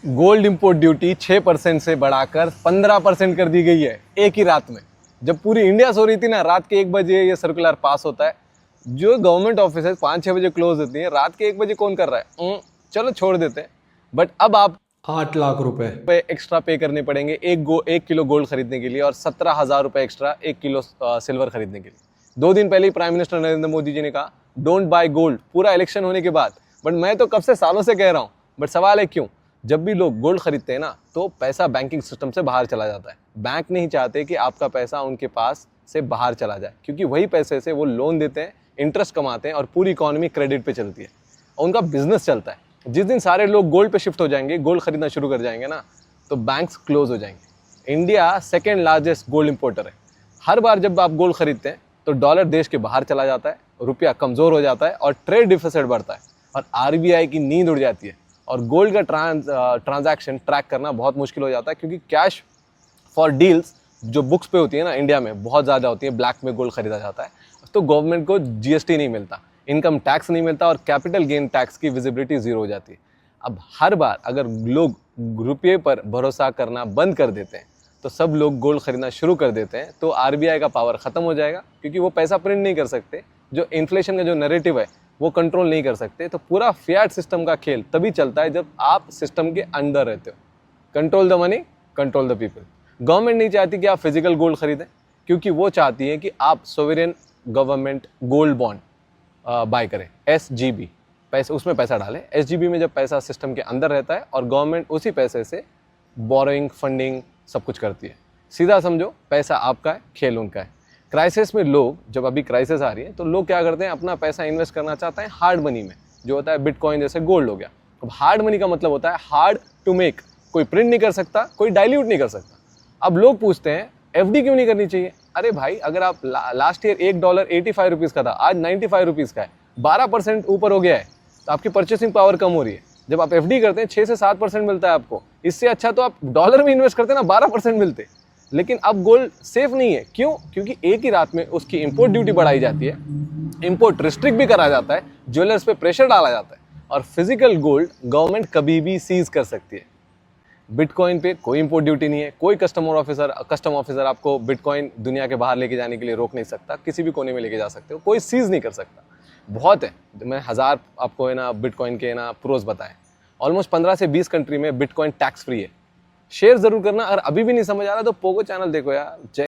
Gold import duty 6% से बढ़ाकर 15% कर दी गई है एक ही रात में। जब पूरी इंडिया सो रही थी ना, रात के 1 बजे ये सर्कुलर पास होता है। जो गवर्नमेंट ऑफिस 5-6 बजे क्लोज होती है, रात के 1 बजे कौन कर रहा है? चलो छोड़ देते हैं। बट अब आप 8 लाख रुपए एक्स्ट्रा पे करने पड़ेंगे 1 किलो गोल्ड खरीदने के लिए और 17,000 रुपये एक्स्ट्रा 1 किलो सिल्वर खरीदने के लिए। 2 दिन पहले ही प्राइम मिनिस्टर नरेंद्र मोदी जी ने कहा डोंट बाय गोल्ड, पूरा इलेक्शन होने के बाद। बट मैं तो कब से सालों से कह रहा हूँ, बट सवाल है क्यों? जब भी लोग गोल्ड खरीदते हैं ना, तो पैसा बैंकिंग सिस्टम से बाहर चला जाता है। बैंक नहीं चाहते कि आपका पैसा उनके पास से बाहर चला जाए, क्योंकि वही पैसे से वो लोन देते हैं, इंटरेस्ट कमाते हैं और पूरी इकोनॉमी क्रेडिट पे चलती है और उनका बिजनेस चलता है। जिस दिन सारे लोग गोल्ड पे शिफ्ट हो जाएंगे, गोल्ड खरीदना शुरू कर जाएंगे ना, तो बैंक्स क्लोज हो जाएंगे। India second largest gold importer है। हर बार जब आप गोल्ड खरीदते हैं तो डॉलर देश के बाहर चला जाता है, रुपया कमज़ोर हो जाता है और ट्रेड डिफिसिट बढ़ता है और आरबीआई की नींद उड़ जाती है और गोल्ड का ट्रांजैक्शन ट्रैक करना बहुत मुश्किल हो जाता है, क्योंकि कैश फॉर डील्स जो बुक्स पे होती है ना इंडिया में बहुत ज़्यादा होती है। ब्लैक में गोल्ड खरीदा जाता है तो गवर्नमेंट को जीएसटी नहीं मिलता, इनकम टैक्स नहीं मिलता और कैपिटल गेन टैक्स की विजिबिलिटी ज़ीरो हो जाती है। अब हर बार अगर लोग रुपये पर भरोसा करना बंद कर देते हैं तो सब लोग गोल्ड खरीदना शुरू कर देते हैं, तो आरबीआई का पावर ख़त्म हो जाएगा, क्योंकि वो पैसा प्रिंट नहीं कर सकते। जो इन्फ्लेशन का जो नैरेटिव है वो कंट्रोल नहीं कर सकते। तो पूरा फियाट सिस्टम का खेल तभी चलता है जब आप सिस्टम के अंदर रहते हो। Control the money, control the people. Government नहीं चाहती कि आप फिजिकल गोल्ड खरीदें, क्योंकि वो चाहती है कि आप sovereign government gold bond by करें, एसजीबी, पैसे उसमें पैसा डालें। एसजीबी में जब पैसा सिस्टम के अंदर रहता है और गवर्नमेंट उसी पैसे से बोरोइंग, फंडिंग सब कुछ करती है। सीधा समझो, पैसा आपका है, खेल उनका है। क्राइसिस में लोग, जब अभी क्राइसिस आ रही है तो लोग क्या करते हैं, अपना पैसा इन्वेस्ट करना चाहते हैं हार्ड मनी में, जो होता है बिटकॉइन जैसे गोल्ड हो गया। अब हार्ड मनी का मतलब होता है हार्ड टू मेक, कोई प्रिंट नहीं कर सकता, कोई डाइल्यूट नहीं कर सकता। अब लोग पूछते हैं एफडी क्यों नहीं करनी चाहिए? अरे भाई, अगर आप लास्ट ईयर $1 85 रुपीज़ का था, आज 95 रुपीज़ का है, 12% ऊपर हो गया है, तो आपकी परचेसिंग पावर कम हो रही है। जब आप एफडी करते हैं 6 से 7% मिलता है आपको, इससे अच्छा तो आप डॉलर में इन्वेस्ट करते हैं ना, 12% मिलते। लेकिन अब गोल्ड सेफ नहीं है। क्यों? क्योंकि एक ही रात में उसकी इंपोर्ट ड्यूटी बढ़ाई जाती है, इंपोर्ट रिस्ट्रिक्ट भी करा जाता है, ज्वेलर्स पे प्रेशर डाला जाता है और फिजिकल गोल्ड गवर्नमेंट कभी भी सीज कर सकती है। बिटकॉइन पे कोई इंपोर्ट ड्यूटी नहीं है, कोई कस्टम ऑफिसर आपको बिटकॉइन दुनिया के बाहर लेके जाने के लिए रोक नहीं सकता, किसी भी कोने में लेके जा सकते हो, कोई सीज नहीं कर सकता। बहुत है, मैं 1000 आपको है ना बिटकॉइन के ना प्रोज बताएं। ऑलमोस्ट 15 से 20 कंट्री में बिटकॉइन टैक्स फ्री है। शेयर जरूर करना। अगर अभी भी नहीं समझ आ रहा तो पोगो चैनल देखो यार।